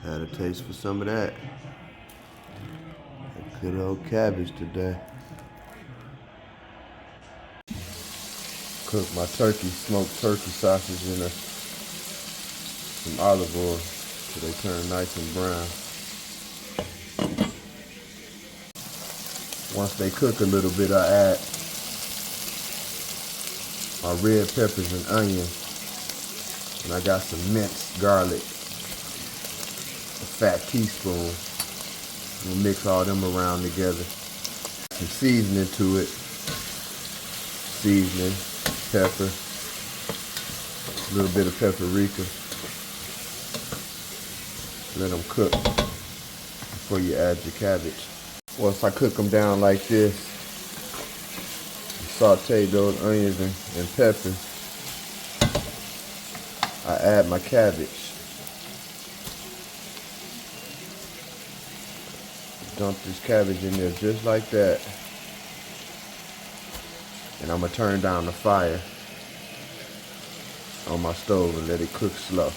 Had a taste for some of that. That good old cabbage today. Cook my smoked turkey sausage in some olive oil till they turn nice and brown. Once they cook a little bit, I add my red peppers and onions. And I got some minced garlic, a fat teaspoon. We'll mix all them around together. Some seasoning to it. Seasoning, pepper, a little bit of paprika. Let them cook before you add your cabbage. Once I cook them down like this, saute those onions and peppers, I add my cabbage. Dump this cabbage in there just like that. And I'm gonna turn down the fire on my stove and let it cook slow.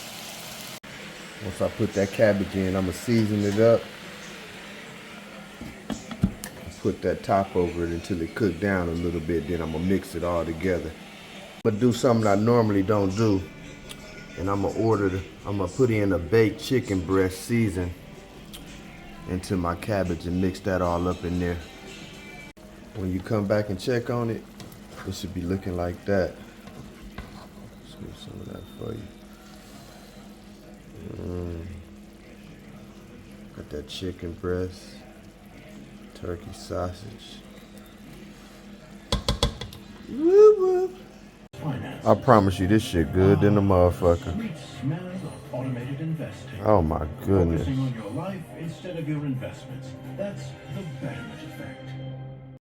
Once I put that cabbage in, I'm gonna season it up. Put that top over it until it cook down a little bit, then I'm gonna mix it all together. I'm gonna do something I normally don't do. And I'm gonna put in a baked chicken breast season into my cabbage and mix that all up in there. When you come back and check on it, it should be looking like that. Let's get some of that for you. Got that chicken breast, turkey sausage. Woo woo. I promise you, this shit good than a motherfucker. Oh my goodness. Focusing on your life instead of your investments. That's the Betterment Effect.